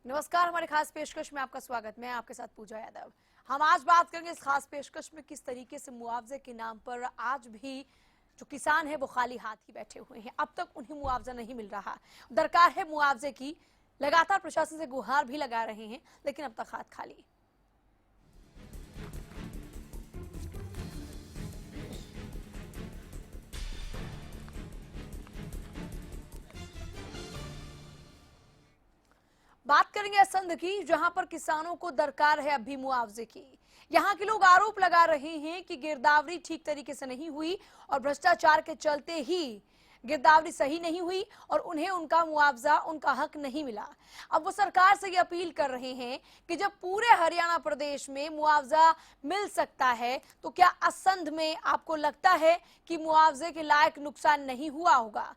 नमस्कार, हमारे खास पेशकश में आपका स्वागत। मैं आपके साथ पूजा यादव। हम आज बात करेंगे इस खास पेशकश में किस तरीके से मुआवजे के नाम पर आज भी जो किसान है वो खाली हाथ ही बैठे हुए हैं। अब तक उन्हें मुआवजा नहीं मिल रहा। दरकार है मुआवजे की। लगातार प्रशासन से गुहार भी लगा रहे हैं, लेकिन अब तक हाथ खाली। बात करेंगे असंध की, जहां पर किसानों को दरकार है अभी मुआवजे की। यहां के लोग आरोप लगा रहे हैं कि गिरदावरी ठीक तरीके से नहीं हुई और भ्रष्टाचार के चलते ही गिरदावरी सही नहीं हुई और उन्हें उनका मुआवजा, उनका हक नहीं मिला। अब वो सरकार से ये अपील कर रहे हैं कि जब पूरे हरियाणा प्रदेश में मुआवजा मिल सकता है तो क्या असंध में आपको लगता है कि मुआवजे के लायक नुकसान नहीं हुआ होगा?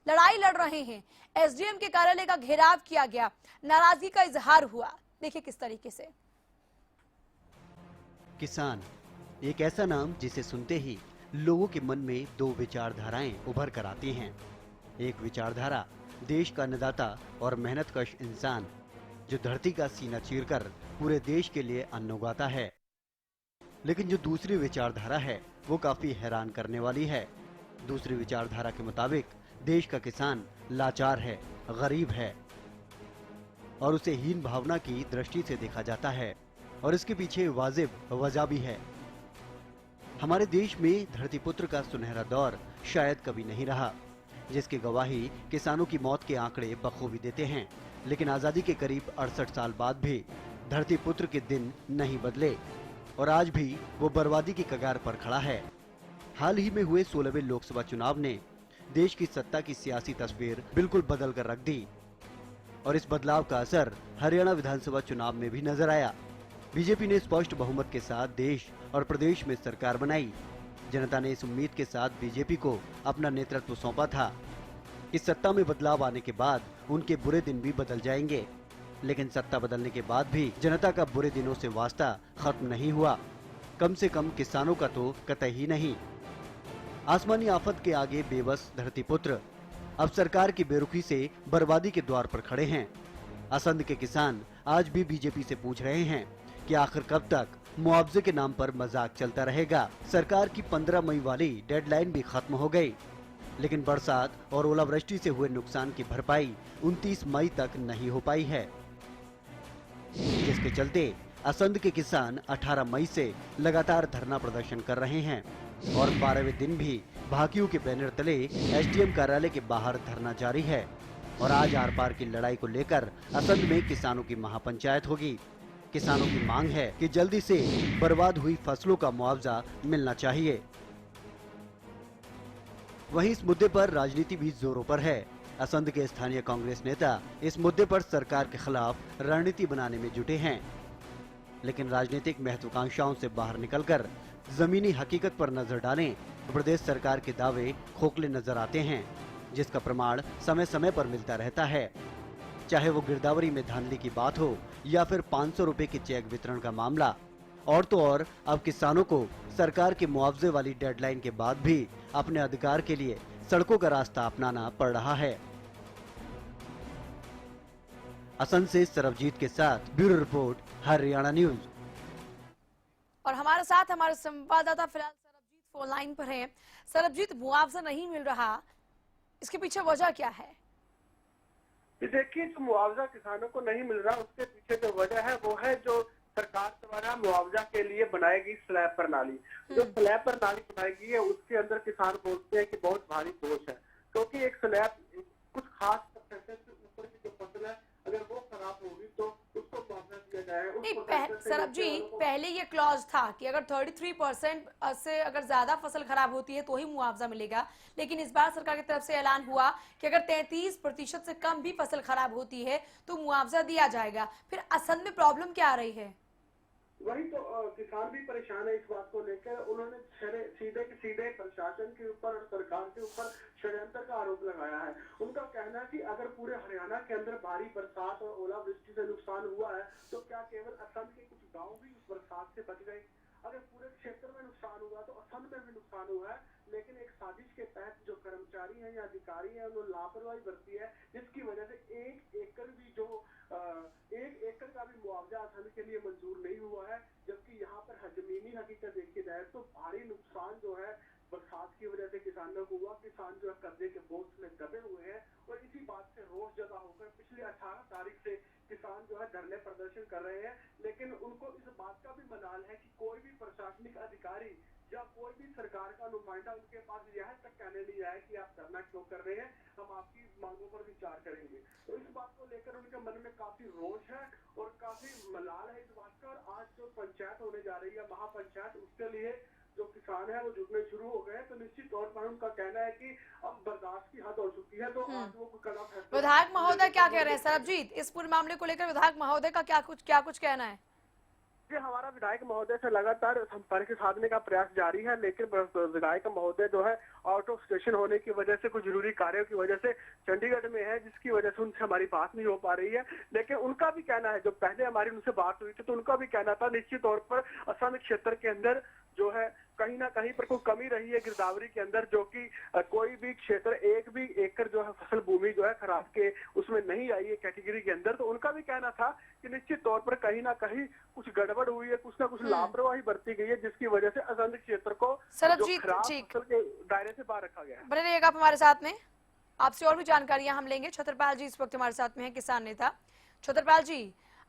लड़ाई लड़ रहे हैं। एसडीएम के कार्यालय का घेराव किया गया, नाराजगी का इजहार हुआ। देखिए किस तरीके से। किसान एक ऐसा नाम जिसे सुनते ही लोगों के मन में दो विचारधाराएं उभर कर आती हैं। एक विचारधारा देश का अन्नदाता और मेहनतकश इंसान जो धरती का सीना चीरकर पूरे देश के लिए अन्न उगाता है, लेकिन जो दूसरी विचारधारा है वो काफी हैरान करने वाली है। दूसरी विचारधारा के मुताबिक देश का किसान लाचार है, गरीब है और उसे हीन भावना की दृष्टि से देखा जाता है और इसके पीछे वाजिब वजह भी है। हमारे देश में धरतीपुत्र का सुनहरा दौर शायद कभी नहीं रहा, जिसकी गवाही किसानों की मौत के आंकड़े बखूबी देते हैं। लेकिन आजादी के करीब 68 साल बाद भी धरतीपुत्र के दिन नहीं बदले और आज भी वो बर्बादी की कगार पर खड़ा है। हाल ही में हुए 16वें लोकसभा चुनाव ने देश की सत्ता की सियासी तस्वीर बिल्कुल बदल कर रख दी और इस बदलाव का असर हरियाणा विधानसभा चुनाव में भी नजर आया। बीजेपी ने स्पष्ट बहुमत के साथ देश और प्रदेश में सरकार बनाई। जनता ने इस उम्मीद के साथ बीजेपी को अपना नेतृत्व सौंपा था कि सत्ता में बदलाव आने के बाद उनके बुरे दिन भी बदल जाएंगे। लेकिन सत्ता बदलने के बाद भी जनता का बुरे दिनों से वास्ता खत्म नहीं हुआ, कम से कम किसानों का तो कतई ही नहीं। आसमानी आफत के आगे बेबस धरतीपुत्र अब सरकार की बेरुखी से बर्बादी के द्वार पर खड़े हैं। असंध के किसान आज भी बीजेपी से पूछ रहे हैं कि आखिर कब तक मुआवजे के नाम पर मजाक चलता रहेगा। सरकार की 15 मई वाली डेडलाइन भी खत्म हो गई, लेकिन बरसात और ओलावृष्टि से हुए नुकसान की भरपाई 29 मई तक नहीं हो पाई है, जिसके चलते असंध के किसान 18 मई से लगातार धरना प्रदर्शन कर रहे हैं और 12वें दिन भी भाकियों के बैनर तले एसडीएम कार्यालय के बाहर धरना जारी है। और आज आर पार की लड़ाई को लेकर असंध में किसानों की महापंचायत होगी। किसानों की मांग है कि जल्दी से बर्बाद हुई फसलों का मुआवजा मिलना चाहिए। वहीं इस मुद्दे पर राजनीति भी जोरों पर है। असंध के स्थानीय कांग्रेस नेता इस मुद्दे पर सरकार के खिलाफ रणनीति बनाने में जुटे हैं, लेकिन राजनीतिक महत्वाकांक्षाओं से बाहर निकलकर जमीनी हकीकत पर नजर डालें तो प्रदेश सरकार के दावे खोखले नजर आते हैं, जिसका प्रमाण समय समय पर मिलता रहता है। चाहे वो गिरदावरी में धांधली की बात हो या फिर 500 रुपए के चेक वितरण का मामला। और तो और अब किसानों को सरकार के मुआवजे वाली डेडलाइन के बाद भी अपने अधिकार के लिए सड़कों का रास्ता अपनाना पड़ रहा है। असंध से सरबजीत के साथ ब्यूरो रिपोर्ट, हरियाणा न्यूज। और हमारे साथ हमारे संवाददाता फिलहाल सरबजीत फोन लाइन पर हैं। सरबजीत, मुआवजा नहीं मिल रहा, इसके पीछे वजह क्या है? देखिए, जो मुआवजा किसानों को नहीं मिल रहा उसके पीछे जो वजह है वो है जो सरकार द्वारा मुआवजा के लिए बनाई गई स्लैब प्रणाली। जो स्लैब प्रणाली बनाई गई है उसके अंदर किसान बोलते हैं कि बहुत भारी बोझ है, क्योंकि एक स्लैब कुछ खास परसेंटेज से ऊपर की जो फसल है अगर वो खराब होगी तो उसको मुआवजा दिया जाए। नहीं, सरबजीत, पहले ये क्लॉज था कि अगर 33% से अगर ज्यादा फसल खराब होती है तो ही मुआवजा मिलेगा, लेकिन इस बार सरकार की तरफ से ऐलान हुआ कि अगर 33% से कम भी फसल खराब होती है तो मुआवजा दिया जाएगा। फिर असंध में प्रॉब्लम क्या आ रही है? वही तो किसान भी परेशान है इस बात को लेकर। उन्होंने सीधे प्रशासन के ऊपर और सरकार के ऊपर षड्यंत्र का आरोप लगाया है। उनका कहना है कि अगर पूरे हरियाणा के अंदर भारी बरसात और ओलावृष्टि से नुकसान हुआ है तो क्या केवल असंध के कुछ गांव भी उस बरसात से बच गए? अगर पूरे क्षेत्र में नुकसान हुआ तो असंध में भी नुकसान हुआ है, लेकिन एक साजिश के तहत जो कर्मचारी हैं या अधिकारी हैं उन्होंने लापरवाही बरती है, जिसकी वजह से 1 एकड़ भी जो 1 एकड़ का भी मुआवजा असम के लिए मंजूर नहीं हुआ है, जबकि यहाँ पर जमीनी हकीकत देखी जाए तो भारी नुकसान जो है बरसात की वजह से किसानों को हुआ। किसान जो है कर्जे के बोझ में दबे हुए हैं और इसी बात से रोष जगा होकर पिछले 18 तारीख से किसान जो है धरने प्रदर्शन कर रहे हैं। लेकिन उनको इस बात का भी मलाल है कि कोई भी प्रशासनिक अधिकारी या कोई भी सरकार का नुमाइंदा उनके पास यह तक कहने नहीं आया कि आप धरना क्यों कर रहे हैं, हम आपकी मांगों पर विचार करेंगे। तो इस बात को लेकर उनके मन में काफी रोष है और काफी मलाल है इस बात का। और आज जो पंचायत होने जा रही है महापंचायत, उसके लिए जो किसान है वो जुटने शुरू हो गए। तो निश्चित तौर पर उनका कहना है कि अब बर्दाश्त की हद हो चुकी है, तो आज वो कड़ा फैसला। विधायक महोदय क्या कह रहे हैं सरबजीत, इस पूरे मामले को लेकर विधायक महोदय का क्या कुछ कहना है? जी, हमारा विधायक महोदय से लगातार संपर्क साधने का प्रयास जारी है, लेकिन विधायक महोदय जो है आउट ऑफ स्टेशन होने की वजह से, कुछ जरूरी कार्यों की वजह से चंडीगढ़ में है, जिसकी वजह से उनसे हमारी बात नहीं हो पा रही है। लेकिन उनका भी कहना है, जो पहले हमारी उनसे बात हुई थी तो उनका भी कहना था निश्चित तौर पर असम क्षेत्र के अंदर जो है कहीं ना कहीं पर कोई कमी रही है गिरदावरी के अंदर, जो कि कोई भी क्षेत्र 1 भी एकड़ जो है फसल भूमि जो है खराब के उसमें नहीं आई है कैटेगरी के अंदर। तो उनका भी कहना था कि निश्चित तौर पर कहीं ना कहीं कुछ गड़बड़ हुई है, कुछ ना कुछ लापरवाही बरती गई है, जिसकी वजह से असंध क्षेत्र को जो खराब फसल के दायरे से बाहर रखा गया है। बने रहिएगा आप हमारे साथ में, आपसे और भी जानकारियां हम लेंगे। छतरपाल जी इस वक्त हमारे साथ में है, किसान नेता। छतरपाल जी,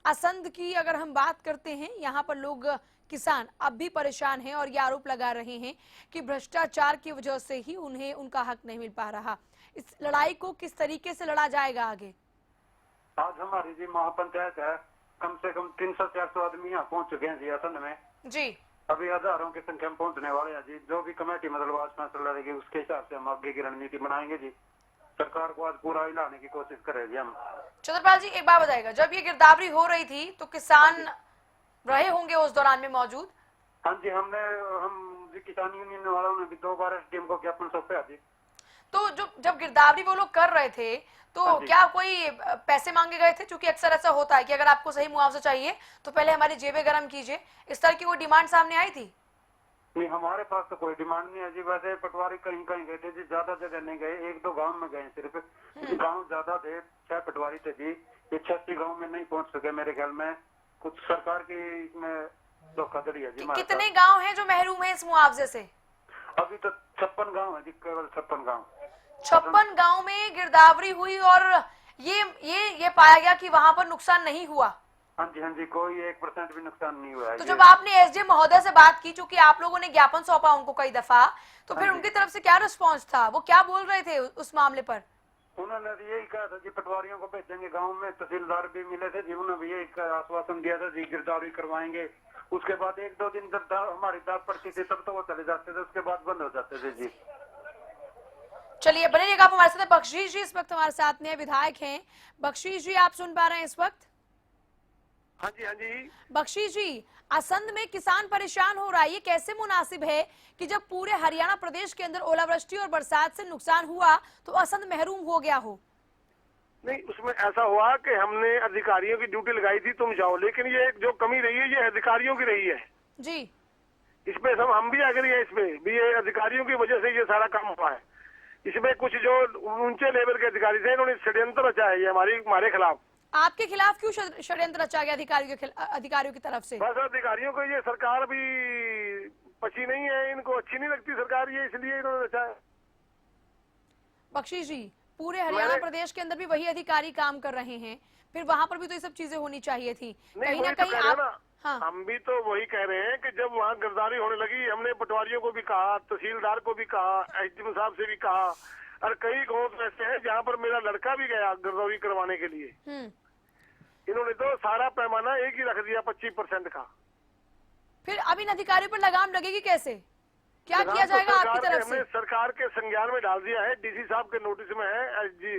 असंध की अगर हम बात करते हैं, यहाँ पर लोग किसान अब भी परेशान हैं और ये आरोप लगा रहे हैं कि भ्रष्टाचार की वजह से ही उन्हें उनका हक नहीं मिल पा रहा। इस लड़ाई को किस तरीके से लड़ा जाएगा आगे? आज हमारी जी महापंचायत है, कम से कम 300-400 आदमी यहाँ पहुँच चुके हैं जी असंध में जी। अभी हजारों की संख्या में पहुँचने वाले हैं जी। जो भी कमेटी मतलब आज फैसला लेगी उसके हिसाब से हम आगे की रणनीति बनाएंगे जी। सरकार को आज पूरा हिलाने की कोशिश करेंगे हम। छतरपाल जी, एक बात बताइएगा, जब ये गिरदावरी हो रही थी तो किसान रहे होंगे उस दौरान में मौजूद? हाँ जी, हम जी किसान यूनियन वालों ने भी 2 बार एसडीएम को ज्ञापन सौंपा जी। तो जब गिरदावरी वो लोग कर रहे थे तो क्या कोई पैसे मांगे गए थे? क्योंकि अक्सर ऐसा होता है कि अगर आपको सही मुआवजा चाहिए तो पहले हमारी जेबें गर्म कीजिए, इस तरह की कोई डिमांड सामने आई थी? नहीं, हमारे पास तो कोई डिमांड नहीं है जी। वैसे पटवारी कहीं कहीं गए थे जी, ज्यादा जगह नहीं गए, 1-2 गांव में गए सिर्फ। गांव ज्यादा थे, 6 पटवारी थे जी। ये 86 गांव में नहीं पहुंच सके मेरे ख्याल में। कुछ सरकार की इसमें धोखाधड़ी है जी। कितने गांव हैं जो महरूम है इस मुआवजे से? अभी तो 56 गांव है जी, केवल 56 गांव। 56 गांव में गिरदावरी हुई और ये पाया गया कि वहां पर नुकसान नहीं हुआ? हाँ जी, कोई 1% भी नुकसान नहीं हुआ है। तो जब आपने एसडीएम महोदय से बात की, चूंकि आप लोगों ने ज्ञापन सौंपा उनको कई दफा, तो फिर उनकी तरफ से क्या रिस्पॉन्स था? वो क्या बोल रहे थे उस मामले पर? उन्होंने यही कहा था कि पटवारियों को भेजेंगे गांव में। तहसीलदार भी मिले थे जी, उन्होंने भी यही आश्वासन दिया था जी गिरदावरी करवाएंगे। उसके बाद 1-2 दिन जब हमारी दाद पड़ती थी तब तो वो चले जाते थे, उसके बाद बंद हो जाते थे जी। चलिए, बने रहिएगा आप हमारे साथ। बख्शीश जी इस वक्त हमारे साथ में विधायक हैं। बख्शीश जी, आप सुन पा रहे हैं इस वक्त? हाँ जी। बख्शीश जी, असंध में किसान परेशान हो रहा है, ये कैसे मुनासिब है कि जब पूरे हरियाणा प्रदेश के अंदर ओलावृष्टि और बरसात से नुकसान हुआ तो असंध महरूम हो गया हो? नहीं, उसमें ऐसा हुआ कि हमने अधिकारियों की ड्यूटी लगाई थी, तुम जाओ, लेकिन ये जो कमी रही है ये अधिकारियों की रही है जी। इसमें सब हम भी आगे हैं, इसमें भी ये अधिकारियों की वजह से ये सारा काम हुआ है। इसमें कुछ जो ऊंचे लेवल के अधिकारी थे इन्होंने षड्यंत्र रचा है ये हमारे खिलाफ। आपके खिलाफ क्यों षड्यंत्र रचा गया अधिकारियों की तरफ से? बस अधिकारियों को ये सरकार भी पची नहीं है, इनको अच्छी नहीं लगती सरकार, ये इसलिए इन्होंने रचा है। बख्शीश जी, पूरे हरियाणा प्रदेश के अंदर भी वही अधिकारी काम कर रहे हैं, फिर वहां पर भी तो ये सब चीजें होनी चाहिए थी। कहीं ना कहीं आप हाँ। हम भी तो वही कह रहे हैं कि जब वहाँ गिरदावरी होने लगी, हमने पटवारियों को भी कहा, तहसीलदार को भी कहा, एसडीएम साहब से भी कहा, और कई गाँव तो ऐसे हैं जहाँ पर मेरा लड़का भी गया गिरदावरी करवाने के लिए। इन्होंने तो सारा पैमाना एक ही रख दिया 25% का। फिर अब इन अधिकारियों पर लगाम लगेगी कैसे? क्या किया जाएगा आपकी तरफ से? हमने सरकार के संज्ञान में डाल दिया है, डीसी साहब के नोटिस में है जी,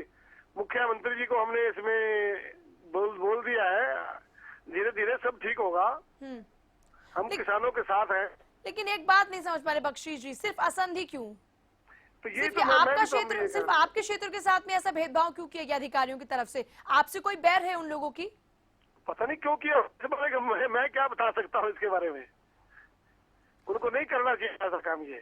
मुख्यमंत्री जी को हमने इसमें बोल दिया है, धीरे धीरे सब ठीक होगा। हम किसानों के साथ हैं। लेकिन एक बात नहीं समझ पा रहे बख्शीश जी, सिर्फ असंध ही क्यों? तो ये सिर्फ आपका क्षेत्र, सिर्फ आपके क्षेत्र के साथ में ऐसा भेदभाव क्यों किया गया अधिकारियों की तरफ से? आपसे कोई बैर है उन लोगों की? पता नहीं क्यों किया, मैं क्या बता सकता हूँ इसके बारे में। उनको नहीं करना चाहिए ऐसा काम ये।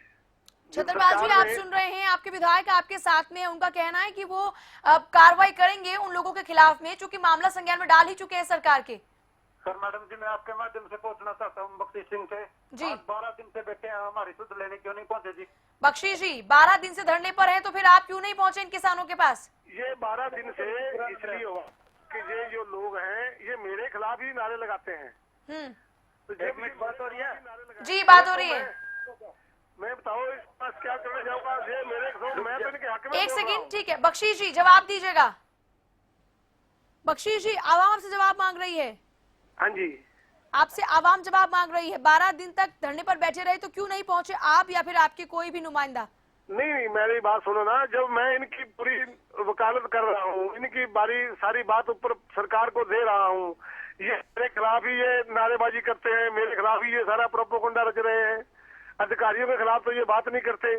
छतरपाल जी, आप सुन रहे हैं, आपके विधायक आपके साथ में हैं, उनका कहना है कि वो कार्रवाई करेंगे उन लोगों के खिलाफ में जो कि मामला संज्ञान में डाल ही चुके हैं सरकार के। सर मैडम जी, मैं आपके माध्यम से पूछना चाहता हूँ बख्शी सिंह से जी। आज 12 दिन से बैठे हैं, हमारी सुध लेने क्यों नहीं पहुंचे जी? बख्शी जी 12 दिन से धरने पर हैं, तो फिर आप क्यों नहीं पहुंचे इन किसानों के पास? ये 12 दिन से इसलिए हुआ कि ये जो लोग हैं ये मेरे खिलाफ ही नारे लगाते हैं। तो एक मिनट बात हो रही है जी, बात हो रही है। मैं बताओ इस पास क्या करना चाहूँगा, ये मेरे मैं तो इनके हक में एक बोल रहा हूँ। सेकंड, ठीक है बख्शी जी जवाब दीजिएगा। बख्शी जी आवाम से जवाब मांग रही है, हाँ जी, आपसे आवाम जवाब मांग रही है। 12 दिन तक धरने पर बैठे रहे तो क्यों नहीं पहुंचे आप या फिर आपके कोई भी नुमाइंदा? नहीं मेरी बात सुनो ना, जब मैं इनकी पूरी वकालत कर रहा हूँ, इनकी सारी बात ऊपर सरकार को दे रहा हूँ, ये मेरे खिलाफ ही ये नारेबाजी करते हैं, मेरे खिलाफ ही ये सारा प्रोपोगंडा रच रहे हैं। अधिकारियों के खिलाफ तो ये बात नहीं करते।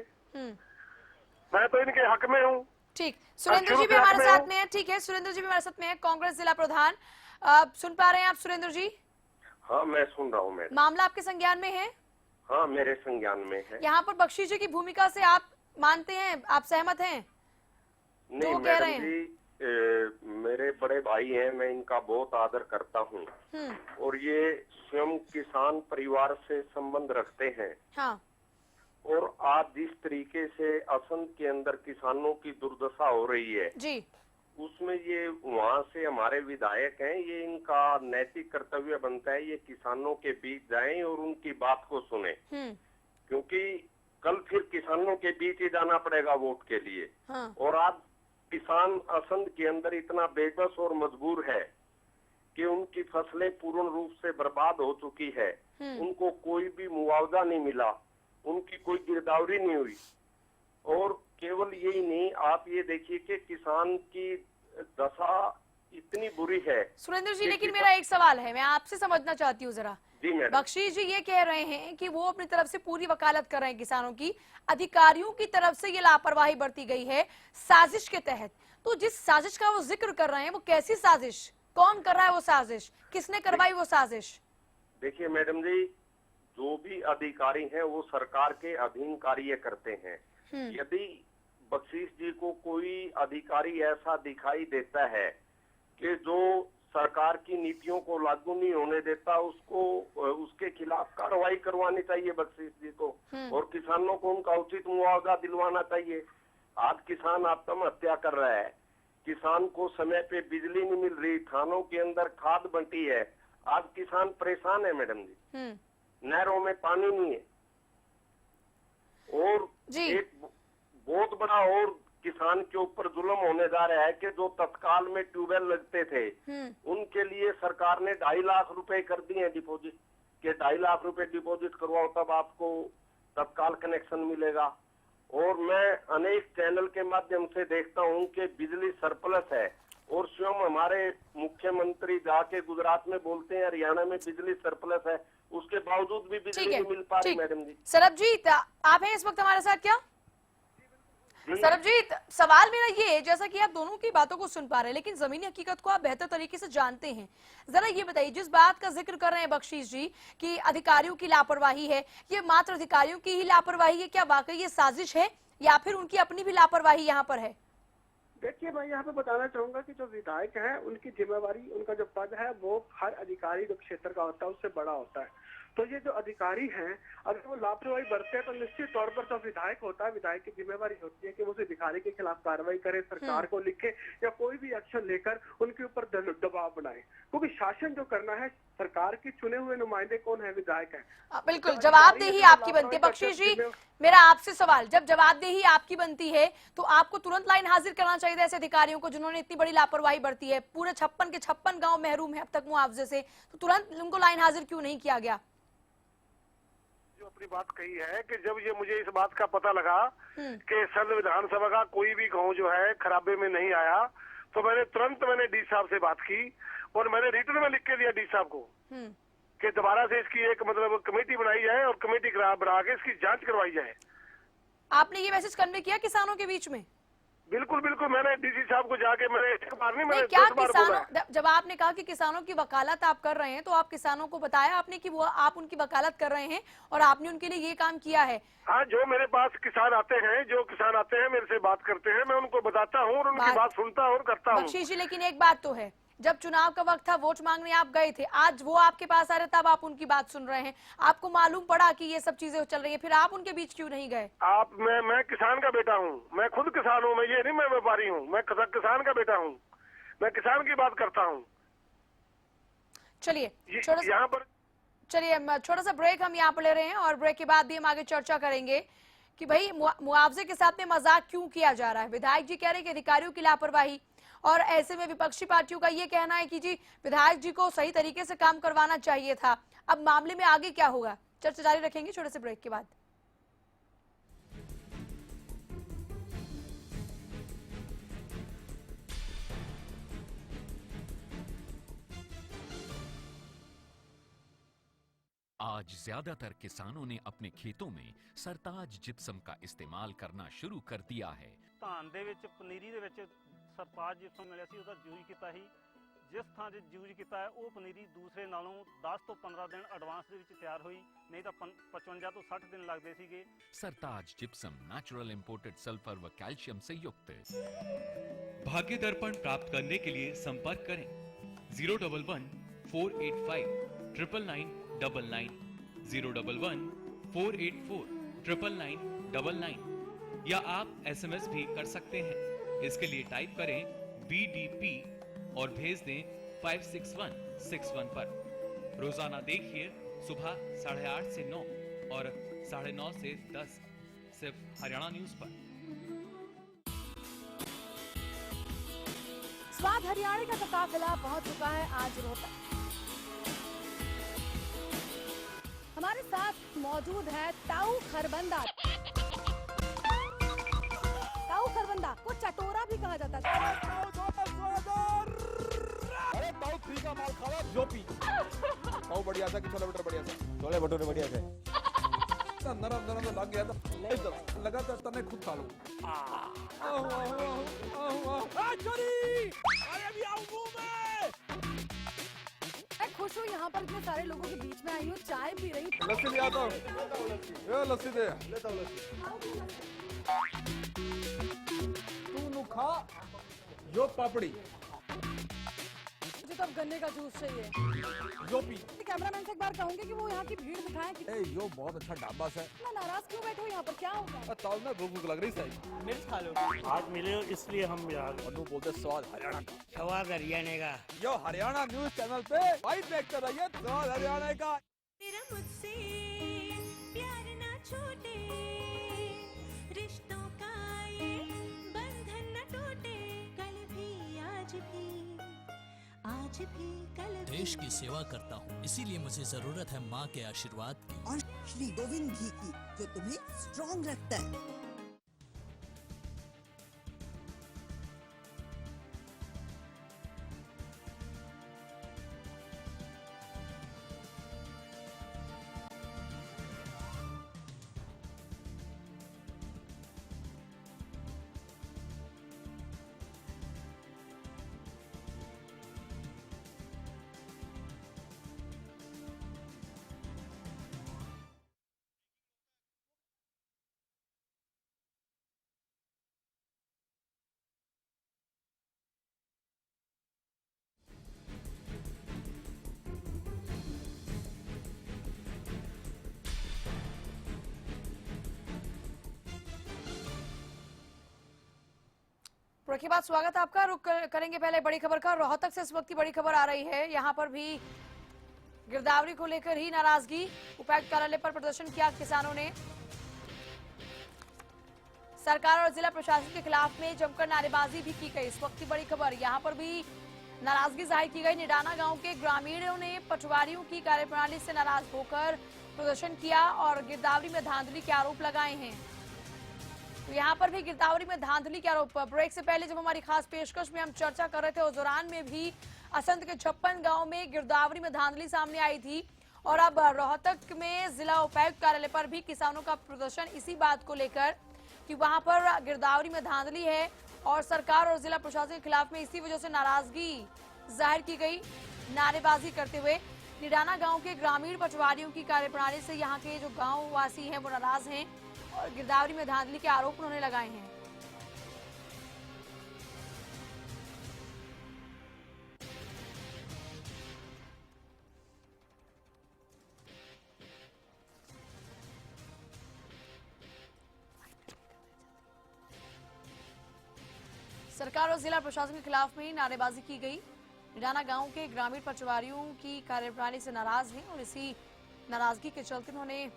मैं तो इनके हक में हूँ। ठीक, सुरेंद्र जी भी हमारे साथ में है। ठीक है, सुरेंद्र जी भी हमारे साथ में है, कांग्रेस जिला प्रधान। सुन पा रहे हैं आप सुरेंद्र जी? हाँ मैं सुन रहा हूँ मैडम। मामला आपके संज्ञान में है? हाँ मेरे संज्ञान में है। यहाँ पर बख्शी जी की भूमिका से आप मानते हैं, आप सहमत हैं? नहीं मैडम जी, मेरे बड़े भाई हैं, मैं इनका बहुत आदर करता हूँ और ये स्वयं किसान परिवार से संबंध रखते हैं। हाँ। और आज जिस तरीके से असम के अंदर किसानों की दुर्दशा हो रही है जी, उसमें ये वहाँ से हमारे विधायक हैं, ये इनका नैतिक कर्तव्य बनता है ये किसानों के बीच जाएं और उनकी बात को सुने, क्योंकि कल फिर किसानों के बीच ही जाना पड़ेगा वोट के लिए। हाँ। और आज किसान असम के अंदर इतना बेबस और मजबूर है कि उनकी फसलें पूर्ण रूप से बर्बाद हो चुकी है, उनको कोई भी मुआवजा नहीं मिला, उनकी कोई गिरदावरी नहीं हुई। और केवल यही नहीं, आप ये देखिए कि किसान की दशा इतनी बुरी है। सुरेंद्र जी, लेकिन मेरा एक सवाल है, मैं आपसे समझना चाहती हूँ जरा। जी मैडम। बख्शी जी ये कह रहे हैं कि वो अपनी तरफ से पूरी वकालत कर रहे हैं किसानों की, अधिकारियों की तरफ से ये लापरवाही बरती गई है साजिश के तहत। तो जिस साजिश का वो जिक्र कर रहे हैं वो कैसी साजिश, कौन कर रहा है वो साजिश, किसने करवाई वो साजिश? देखिए मैडम जी, जो भी अधिकारी हैं वो सरकार के अधीन कार्य करते हैं। यदि बख्शीश जी को कोई अधिकारी ऐसा दिखाई देता है कि जो सरकार की नीतियों को लागू नहीं होने देता, उसको उसके खिलाफ कार्रवाई करवानी चाहिए बख्शीश जी को, और किसानों को उनका उचित मुआवजा दिलवाना चाहिए। आज किसान आत्महत्या कर रहा है, किसान को समय पे बिजली नहीं मिल रही, थानों के अंदर खाद बंटी है, आज किसान परेशान है मैडम जी। नहरों में पानी नहीं है और एक बहुत बड़ा और किसान के ऊपर जुल्म होने जा रहा है कि जो तत्काल में ट्यूबवेल लगते थे उनके लिए सरकार ने 2.5 लाख रुपए कर दिए हैं डिपॉजिट, के 2.5 लाख रुपए डिपॉजिट करवाओ तब आपको तत्काल कनेक्शन मिलेगा। और मैं अनेक चैनल के माध्यम से देखता हूं कि बिजली सरप्लस है और स्वयं हमारे मुख्यमंत्री जाके गुजरात में बोलते हैं हरियाणा में बिजली सरप्लस है, उसके बावजूद भी बिजली नहीं मिल पा रही मैडम जी। सरबजीत आप हैं इस वक्त हमारे साथ क्या? सरबजीत, सवाल मेरा ये है, जैसा कि आप दोनों की बातों को सुन पा रहे हैं लेकिन जमीनी हकीकत को आप बेहतर तरीके से जानते हैं, जरा ये बताइए, जिस बात का जिक्र कर रहे हैं बख्शीश जी कि अधिकारियों की लापरवाही है, ये मात्र अधिकारियों की ही लापरवाही है, क्या वाकई ये साजिश है या फिर उनकी अपनी भी लापरवाही यहाँ पर है? देखिए मैं यहाँ पे बताना चाहूंगा कि जो विधायक हैं उनकी जिम्मेवारी, उनका जो पद है वो हर अधिकारी जो क्षेत्र का होता है उससे बड़ा होता है। तो ये जो अधिकारी हैं अगर वो लापरवाही बरते हैं तो निश्चित तौर पर जो विधायक होता है, विधायक की जिम्मेवारी होती है कि वो उस अधिकारी के खिलाफ कार्रवाई करे, सरकार को लिखे या कोई भी एक्शन लेकर उनके ऊपर दबाव बनाए, क्योंकि शासन जो करना है सरकार के चुने हुए नुमाइंदे कौन है, विधायक है। बिल्कुल, जवाबदेही आपकी बनती है। बख्शीश जी मेरा आपसे सवाल, जब जवाबदेही आपकी बनती है तो आपको तुरंत लाइन हाजिर करना चाहिए ऐसे अधिकारियों को जिन्होंने इतनी बड़ी लापरवाही बरती है, पूरे 56 के 56 गांव महरूम है अब तक मुआवजे से, तो तुरंत उनको लाइन हाजिर क्यों नहीं किया गया? जो अपनी बात कही है कि जब ये मुझे इस बात का पता लगा कि सर्व विधानसभा का कोई भी गांव जो है खराबे में नहीं आया, तो मैंने डी साहब से बात की और मैंने रिटर्न में लिख के दिया डी साहब को कि दोबारा से इसकी एक कमेटी बनाई जाए और कमेटी बना के इसकी जांच करवाई जाए। आपने ये मैसेज कन्वे किया किसानों के बीच में? बिल्कुल बिल्कुल, मैंने डीसी साहब को जाके मैंने एक बार नहीं, मैंने नहीं, क्या 10 बार बोला है। जब आपने कहा कि किसानों की वकालत आप कर रहे हैं, तो आप किसानों को बताया आपने कि वो आप उनकी वकालत कर रहे हैं और आपने उनके लिए ये काम किया है? हाँ, जो मेरे पास किसान आते हैं, जो किसान आते हैं मेरे से बात करते हैं, मैं उनको बताता हूँ और उनकी बात सुनता हूँ और करता हूँ। बख्शीश जी, लेकिन एक बात तो है, जब चुनाव का वक्त था, वोट मांगने आप गए थे, आज वो आपके पास आ रहे तब आप उनकी बात सुन रहे हैं। आपको मालूम पड़ा कि ये सब चीजें चल रही है, फिर आप उनके बीच क्यों नहीं गए? मैं किसान का बेटा हूँ, मैं खुद किसान हूँ, मैं ये नहीं मैं व्यापारी हूँ, मैं किसान का बेटा हूँ, मैं किसान की बात करता हूँ। चलिए यहाँ पर छोटा सा ब्रेक हम यहाँ पर ले रहे हैं और ब्रेक के बाद भी हम आगे चर्चा करेंगे कि भाई मुआवजे के साथ में मजाक क्यों किया जा रहा है। विधायक जी कह रहे हैं कि अधिकारियों की लापरवाही, और ऐसे में विपक्षी पार्टियों का ये कहना है कि जी विधायक जी को सही तरीके से काम करवाना चाहिए था। अब मामले में आगे क्या होगा, चर्चा जारी रखेंगे छोटे से ब्रेक के बाद। आज ज्यादातर किसानों ने अपने खेतों में सरताज जिप्सम का इस्तेमाल करना शुरू कर दिया है। धान ਦੇ ਵਿੱਚ ਪਨੀਰੀ ਦੇ ਵਿੱਚ ਸਰਤਾਜ ਜਿਪਸਮ ਮਿਲਿਆ ਸੀ, ਉਹਦਾ ਯੂਜ਼ ਕੀਤਾ ਸੀ। ਜਿਸ ਥਾਂ 'ਤੇ ਯੂਜ਼ ਕੀਤਾ ਹੈ ਉਹ ਪਨੀਰੀ ਦੂਸਰੇ ਨਾਲੋਂ 10 ਤੋਂ 15 ਦਿਨ ਐਡਵਾਂਸ ਦੇ ਵਿੱਚ ਤਿਆਰ ਹੋਈ, ਨਹੀਂ ਤਾਂ 55 ਤੋਂ 60 ਦਿਨ ਲੱਗਦੇ ਸੀਗੇ। सरताज जिप्सम नेचुरल इंपोर्टेड सल्फर व कैल्शियम से युक्त। भाग्य दर्पण प्राप्त करने के लिए संपर्क करें 011-485-99999, 011-484-99999, या आप SMS भी कर सकते हैं। इसके लिए टाइप करें BDP और भेज दें 56161 पर। रोजाना देखिए सुबह 8:30 से 9 और 9:30 से 10 सिर्फ हरियाणा न्यूज पर। स्वाद हरियाणा का काफिला पहुंच चुका है आज रोहतक। हमारे साथ मौजूद है ताऊ खरबंदा। ताऊ खरबंदा को चटोरा भी कहा जाता है। अरे ताऊ फ्री का माल खावा जो पी। ताऊ बढ़िया था कि छोले भटूरे बढ़िया था? छोले भटूरे बढ़िया थे। नरम नरम तो लग गया था, लगा था तने खुद खा लो। मैं खुश हूँ यहाँ पर इतने सारे लोगों के बीच में आई हूँ, चाय पी रही हूँ। लस्सी ले आता हूँ, लस्सी दे। तू नु खा यो पापड़ी, मुझे तो अब गन्ने का जूस चाहिए। जो पी। कैमरामैन से एक बार कहूंगी कि वो यहाँ की भीड़ दिखाएं कि यो बहुत अच्छा ढाबा है। इतना नाराज क्यों बैठे हो यहाँ पर, क्या होगा? ताऊ ना भूख लग रही सही, मिर्च खा लो। आज मिले हो इसलिए हम यहाँ और नु बोलते स्वाद हरियाणा का। स्वाद हरियाणा का। यो हरियाणा न्यूज चैनल पे भाई देखते रहिए स्वाद हरियाणा का। तेरा मुझसे प्यार ना छूटे, रिश्तों का ये बंधन न टूटे, कल भी आज भी कल भी। देश की सेवा करता हूँ, इसीलिए मुझे जरूरत है माँ के आशीर्वाद की और श्री गोविंद घी की, जो तुम्हें स्ट्रॉन्ग रखता है। ब्रेक के बाद स्वागत है आपका। रुक करेंगे पहले बड़ी खबर का। रोहतक से इस वक्त की बड़ी खबर आ रही है। यहाँ पर भी गिरदावरी को लेकर ही नाराजगी, उपायुक्त कार्यालय पर प्रदर्शन किया किसानों ने। सरकार और जिला प्रशासन के खिलाफ में जमकर नारेबाजी भी की गई। इस वक्त की बड़ी खबर, यहाँ पर भी नाराजगी जाहिर की गई। निडाना गांव के ग्रामीणों ने पटवारियों की कार्यप्रणाली से नाराज होकर प्रदर्शन किया और गिरदावरी में धांधली के आरोप लगाए हैं। तो यहाँ पर भी गिरदावरी में धांधली के आरोप। ब्रेक से पहले जब हमारी खास पेशकश में हम चर्चा कर रहे थे, उस दौरान में भी असंत के 56 गांव में गिरदावरी में धांधली सामने आई थी। और अब रोहतक में जिला उपायुक्त कार्यालय पर भी किसानों का प्रदर्शन इसी बात को लेकर कि वहां पर गिरदावरी में धांधली है और सरकार और जिला प्रशासन के खिलाफ में इसी वजह से नाराजगी जाहिर की गई। नारेबाजी करते हुए निडाना गांव के ग्रामीण पटवारियों की कार्यप्रणाली से यहां के जो गांव वासी हैं वो नाराज हैं और गिरदावरी में धांधली के आरोप उन्होंने लगाए हैं। सरकार और जिला प्रशासन के खिलाफ में नारेबाजी की गई। निडाना गांव के ग्रामीण पटवारियों की कार्यप्रणाली से नाराज हैं और इसी नाराजगी के चलते उन्होंने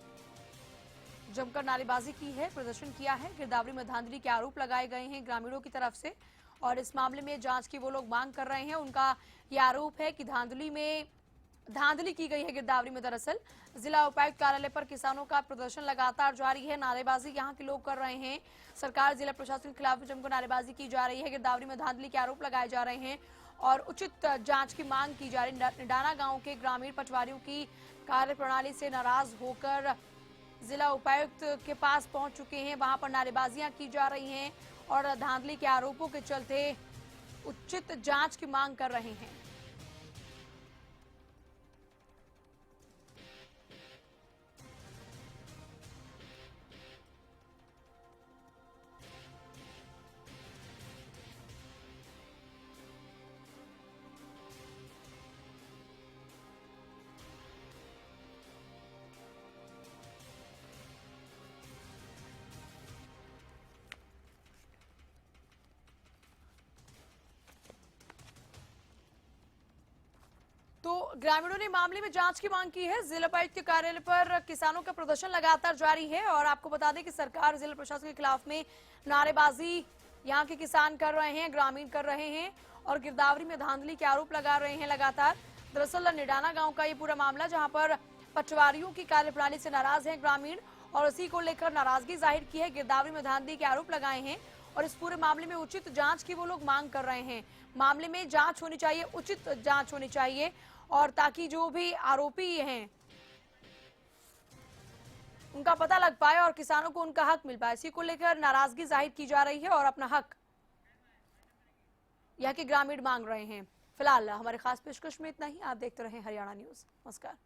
जमकर नारेबाजी की है, प्रदर्शन किया है। गिरदावरी में धांधली के आरोप लगाए गए हैं ग्रामीणों की तरफ से और इस मामले में जांच की वो लोग मांग कर रहे हैं। उनका ये आरोप है कि धांधली की गई है गिरदावरी में। दरअसल जिला उपायुक्त कार्यालय पर किसानों का प्रदर्शन लगातार जारी है। नारेबाजी यहाँ के लोग कर रहे हैं। सरकार जिला प्रशासन के खिलाफ जमकर नारेबाजी की जा रही है। गिरदावरी में धांधली के आरोप लगाए जा रहे हैं और उचित जांच की मांग की जा रही है। निडाना गांव के ग्रामीण पटवारियों की कार्यप्रणाली से नाराज होकर जिला उपायुक्त के पास पहुंच चुके हैं। वहां पर नारेबाजियां की जा रही हैं और धांधली के आरोपों के चलते उचित जांच की मांग कर रहे हैं। तो ग्रामीणों ने मामले में जांच की मांग की है। जिला उपायुक्त के कार्यालय पर किसानों का प्रदर्शन लगातार जारी है और आपको बता दें कि सरकार जिला प्रशासन के खिलाफ में नारेबाजी यहां के किसान कर रहे हैं, ग्रामीण कर रहे हैं और गिरदावरी में धांधली के आरोप लगा रहे हैं लगातार। दरअसल निडाना गांव का ये पूरा मामला जहां पर पटवारियों की कार्यप्रणाली से नाराज है ग्रामीण और उसी को लेकर नाराजगी जाहिर की है। गिरदावरी में धांधली के आरोप लगाए हैं और इस पूरे मामले में उचित जांच की वो लोग मांग कर रहे हैं। मामले में जांच होनी चाहिए, उचित जांच होनी चाहिए और ताकि जो भी आरोपी हैं उनका पता लग पाए और किसानों को उनका हक मिल पाए। इसी को लेकर नाराजगी जाहिर की जा रही है और अपना हक यहाँ के ग्रामीण मांग रहे हैं। फिलहाल हमारे खास पेशकश में इतना ही। आप देखते रहें हरियाणा न्यूज। नमस्कार।